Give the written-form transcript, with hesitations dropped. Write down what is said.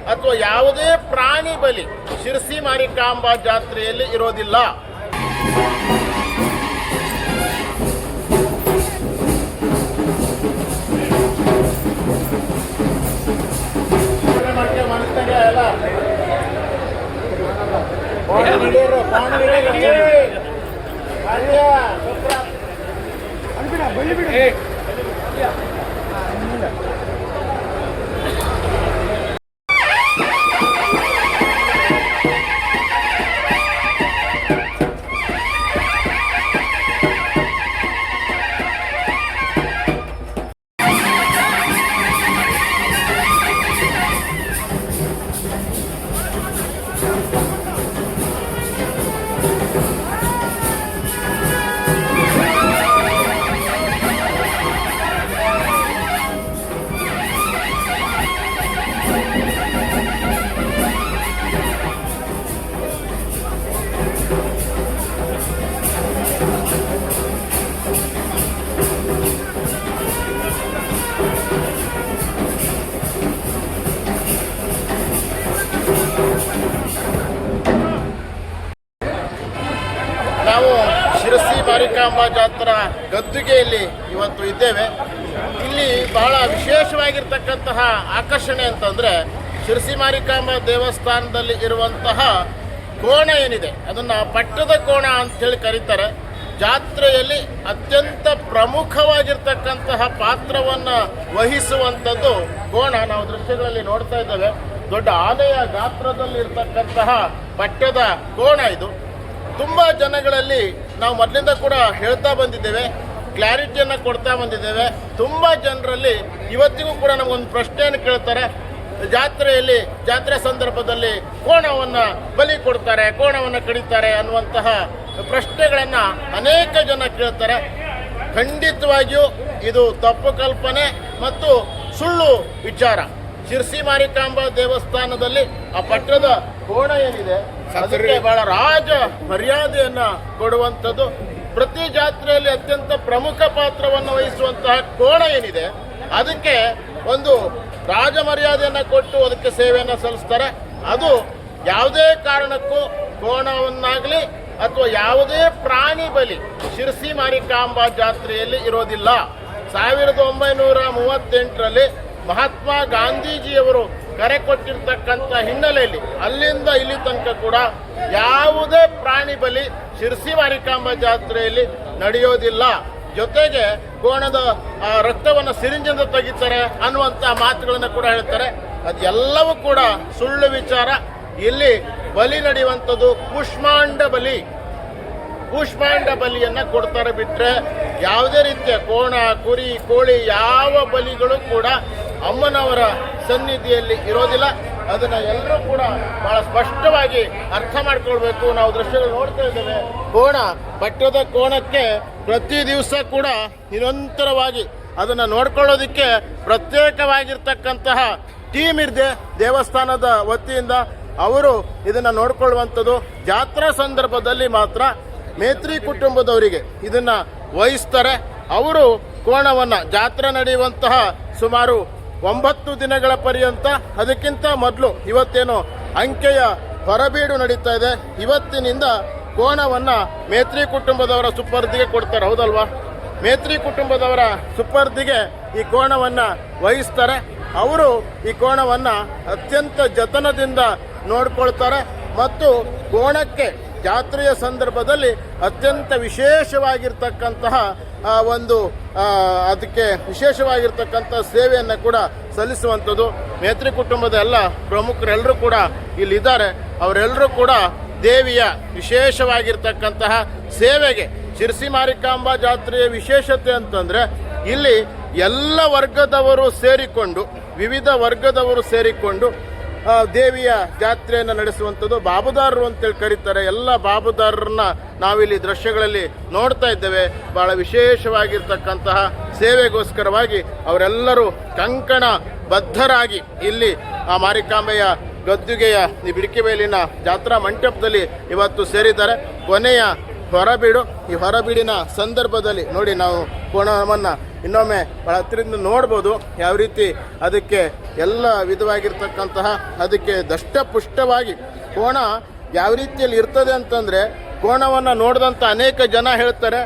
ಅಥವಾ ಯಾವುದೇ ಪ್ರಾಣಿ ಬಲಿ ಶಿರಸಿ ಮಾರಿಕಾಂಬಾ ಜಾತ್ರೆಯಲ್ಲಿ ಇರೋದಿಲ್ಲ. ನಾವು ಶಿರಸಿ ಮಾರಿಕಾಂಬಾ ಜಾತ್ರಾ ಗದ್ದುಗೆಯಲ್ಲಿ ಇವತ್ತು ಇದ್ದೇವೆ. ಇಲ್ಲಿ ಬಹಳ ವಿಶೇಷವಾಗಿರ್ತಕ್ಕಂತಹ ಆಕರ್ಷಣೆ ಅಂತಂದರೆ ಶಿರಸಿ ಮಾರಿಕಾಂಬಾ ದೇವಸ್ಥಾನದಲ್ಲಿ ಇರುವಂತಹ ಕೋಣ ಏನಿದೆ ಅದನ್ನು ಪಟ್ಟದ ಕೋಣ ಅಂತೇಳಿ ಕರೀತಾರೆ. ಜಾತ್ರೆಯಲ್ಲಿ ಅತ್ಯಂತ ಪ್ರಮುಖವಾಗಿರ್ತಕ್ಕಂತಹ ಪಾತ್ರವನ್ನು ವಹಿಸುವಂಥದ್ದು ಕೋಣ. ನಾವು ದೃಶ್ಯಗಳಲ್ಲಿ ನೋಡ್ತಾ ಇದ್ದೇವೆ. ದೊಡ್ಡ ಆನೆಯ ಗಾತ್ರದಲ್ಲಿರ್ತಕ್ಕಂತಹ ಪಟ್ಟದ ಕೋಣ ಇದು. ತುಂಬ ಜನಗಳಲ್ಲಿ ನಾವು ಮೊದಲಿಂದ ಕೂಡ ಹೇಳ್ತಾ ಬಂದಿದ್ದೇವೆ, ಕ್ಲಾರಿಟಿಯನ್ನು ಕೊಡ್ತಾ ಬಂದಿದ್ದೇವೆ. ತುಂಬ ಜನರಲ್ಲಿ ಇವತ್ತಿಗೂ ಕೂಡ ನಮಗೊಂದು ಪ್ರಶ್ನೆಯನ್ನು ಕೇಳ್ತಾರೆ, ಜಾತ್ರೆ ಸಂದರ್ಭದಲ್ಲಿ ಕೋಣವನ್ನು ಬಲಿ ಕೊಡ್ತಾರೆ, ಕೋಣವನ್ನು ಕಡಿತಾರೆ ಅನ್ನುವಂತಹ ಪ್ರಶ್ನೆಗಳನ್ನು ಅನೇಕ ಜನ ಕೇಳ್ತಾರೆ. ಖಂಡಿತವಾಗಿಯೂ ಇದು ತಪ್ಪು ಕಲ್ಪನೆ ಮತ್ತು ಸುಳ್ಳು ವಿಚಾರ. ಶಿರಸಿ ಮಾರಿಕಾಂಬಾ ದೇವಸ್ಥಾನದಲ್ಲಿ ಆ ಪಟ್ಟದ ಕೋಣ ಏನಿದೆ ಅದಕ್ಕೆ ಬಹಳ ರಾಜ ಮರ್ಯಾದೆಯನ್ನು ಕೊಡುವಂಥದ್ದು. ಪ್ರತಿ ಜಾತ್ರೆಯಲ್ಲಿ ಅತ್ಯಂತ ಪ್ರಮುಖ ಪಾತ್ರವನ್ನು ವಹಿಸುವಂತಹ ಕೋಣ ಏನಿದೆ ಅದಕ್ಕೆ ಒಂದು ರಾಜ ಮರ್ಯಾದೆಯನ್ನು ಕೊಟ್ಟು ಅದಕ್ಕೆ ಸೇವೆಯನ್ನು ಸಲ್ಲಿಸ್ತಾರೆ. ಅದು ಯಾವುದೇ ಕಾರಣಕ್ಕೂ ಕೋಣವನ್ನಾಗಲಿ ಅಥವಾ ಯಾವುದೇ ಪ್ರಾಣಿ ಬಲಿ ಶಿರಸಿ ಮಾರಿಕಾಂಬಾ ಜಾತ್ರೆಯಲ್ಲಿ ಇರೋದಿಲ್ಲ. 1938ರಲ್ಲಿ ಮಹಾತ್ಮ ಗಾಂಧೀಜಿಯವರು ಕರೆ ಕೊಟ್ಟಿರ್ತಕ್ಕಂಥ ಹಿನ್ನೆಲೆಯಲ್ಲಿ ಅಲ್ಲಿಂದ ಇಲ್ಲಿ ತನಕ ಕೂಡ ಯಾವುದೇ ಪ್ರಾಣಿ ಬಲಿ ಶಿರಸಿ ಮಾರಿಕಾಂಬಾ ಜಾತ್ರೆಯಲ್ಲಿ ನಡೆಯೋದಿಲ್ಲ. ಜೊತೆಗೆ ಕೋಣದ ರಕ್ತವನ್ನು ಸಿರಿಂಜಿಂದ ತೆಗಿತಾರೆ ಅನ್ನುವಂಥ ಮಾತುಗಳನ್ನು ಕೂಡ ಹೇಳ್ತಾರೆ. ಅದೆಲ್ಲವೂ ಕೂಡ ಸುಳ್ಳು ವಿಚಾರ. ಇಲ್ಲಿ ಬಲಿ ನಡೆಯುವಂಥದ್ದು ಕೂಷ್ಮಾಂಡ ಬಲಿಯನ್ನು ಕೊಡ್ತಾರೆ. ಬಿಟ್ಟರೆ ಯಾವುದೇ ರೀತಿಯ ಕೋಣ, ಕುರಿ, ಕೋಳಿ ಯಾವ ಬಲಿಗಳು ಕೂಡ ಅಮ್ಮನವರ ಸನ್ನಿಧಿಯಲ್ಲಿ ಇರೋದಿಲ್ಲ. ಅದನ್ನು ಎಲ್ಲರೂ ಕೂಡ ಬಹಳ ಸ್ಪಷ್ಟವಾಗಿ ಅರ್ಥ ಮಾಡ್ಕೊಳ್ಬೇಕು. ನಾವು ದೃಶ್ಯಗಳು ನೋಡ್ತಾ ಇದ್ದೇವೆ. ಪಟ್ಟದ ಕೋಣಕ್ಕೆ ಪ್ರತಿ ದಿವಸ ಕೂಡ ನಿರಂತರವಾಗಿ ಅದನ್ನು ನೋಡ್ಕೊಳ್ಳೋದಕ್ಕೆ ಪ್ರತ್ಯೇಕವಾಗಿರ್ತಕ್ಕಂತಹ ಟೀಮ್ ಇದೆ ದೇವಸ್ಥಾನದ ವತಿಯಿಂದ. ಅವರು ಇದನ್ನು ನೋಡ್ಕೊಳ್ಳುವಂಥದ್ದು. ಜಾತ್ರಾ ಸಂದರ್ಭದಲ್ಲಿ ಮಾತ್ರ ಮೇತ್ರಿ ಕುಟುಂಬದವರಿಗೆ ಇದನ್ನು ವಹಿಸ್ತಾರೆ. ಅವರು ಕೋಣವನ್ನು ಜಾತ್ರೆ ನಡೆಯುವಂತಹ ಸುಮಾರು 9 ದಿನಗಳ ಪರ್ಯಂತ, ಅದಕ್ಕಿಂತ ಮೊದಲು ಇವತ್ತೇನು ಅಂಕೆಯ ಹೊರಬೀಡು ನಡೀತಾ ಇದೆ, ಇವತ್ತಿನಿಂದ ಕೋಣವನ್ನು ಮೇತ್ರಿ ಕುಟುಂಬದವರ ಸುಪರ್ದಿಗೆ ಕೊಡ್ತಾರೆ. ಹೌದಲ್ವಾ? ಮೇತ್ರಿ ಕುಟುಂಬದವರ ಸುಪರ್ದಿಗೆ ಈ ಕೋಣವನ್ನು ವಹಿಸ್ತಾರೆ. ಅವರು ಈ ಕೋಣವನ್ನು ಅತ್ಯಂತ ಜತನದಿಂದ ನೋಡ್ಕೊಳ್ತಾರೆ ಮತ್ತು ಕೋಣಕ್ಕೆ ಜಾತ್ರೆಯ ಸಂದರ್ಭದಲ್ಲಿ ಅತ್ಯಂತ ವಿಶೇಷವಾಗಿರ್ತಕ್ಕಂತಹ ಅದಕ್ಕೆ ವಿಶೇಷವಾಗಿರ್ತಕ್ಕಂಥ ಸೇವೆಯನ್ನು ಕೂಡ ಸಲ್ಲಿಸುವಂಥದ್ದು. ಮೇತ್ರಿ ಕುಟುಂಬದ ಎಲ್ಲ ಪ್ರಮುಖರೆಲ್ಲರೂ ಕೂಡ ಇಲ್ಲಿದ್ದಾರೆ. ಅವರೆಲ್ಲರೂ ಕೂಡ ದೇವಿಯ ವಿಶೇಷವಾಗಿರ್ತಕ್ಕಂತಹ ಸೇವೆಗೆ, ಶಿರಸಿ ಮಾರಿಕಾಂಬಾ ಜಾತ್ರೆಯ ವಿಶೇಷತೆ ಅಂತಂದರೆ ಇಲ್ಲಿ ಎಲ್ಲ ವರ್ಗದವರು ಸೇರಿಕೊಂಡು, ವಿವಿಧ ವರ್ಗದವರು ಸೇರಿಕೊಂಡು ದೇವಿಯ ಜಾತ್ರೆಯನ್ನು ನಡೆಸುವಂಥದ್ದು. ಬಾಬುದಾರರು ಅಂತೇಳಿ ಕರೀತಾರೆ. ಎಲ್ಲ ಬಾಬುದಾರರನ್ನ ನಾವಿಲ್ಲಿ ದೃಶ್ಯಗಳಲ್ಲಿ ನೋಡ್ತಾ ಇದ್ದೇವೆ. ಭಾಳ ವಿಶೇಷವಾಗಿರ್ತಕ್ಕಂತಹ ಸೇವೆಗೋಸ್ಕರವಾಗಿ ಅವರೆಲ್ಲರೂ ಕಂಕಣ ಬದ್ಧರಾಗಿ ಇಲ್ಲಿ ಆ ಮಾರಿಕಾಂಬೆಯ ಗದ್ದುಗೆಯ ಈ ಬಿಡಿಕೆಬೇಲಿನ ಜಾತ್ರಾ ಮಂಟಪದಲ್ಲಿ ಇವತ್ತು ಸೇರಿದ್ದಾರೆ. ಕೊನೆಯ ಹೊರಬೀಡು. ಈ ಹೊರಬೀಡಿನ ಸಂದರ್ಭದಲ್ಲಿ ನೋಡಿ, ನಾವು ಕೋಣವನ್ನು ಇನ್ನೊಮ್ಮೆ ಭಾಳ ಹತ್ತಿರದಿಂದ ನೋಡ್ಬೋದು ಯಾವ ರೀತಿ ಅದಕ್ಕೆ ಎಲ್ಲ ವಿಧವಾಗಿರ್ತಕ್ಕಂತಹ ಅದಕ್ಕೆ ದಷ್ಟಪುಷ್ಟವಾಗಿ ಕೋಣ ಯಾವ ರೀತಿಯಲ್ಲಿ ಇರ್ತದೆ ಅಂತಂದರೆ ಕೋಣವನ್ನು ನೋಡಿದಂಥ ಅನೇಕ ಜನ ಹೇಳ್ತಾರೆ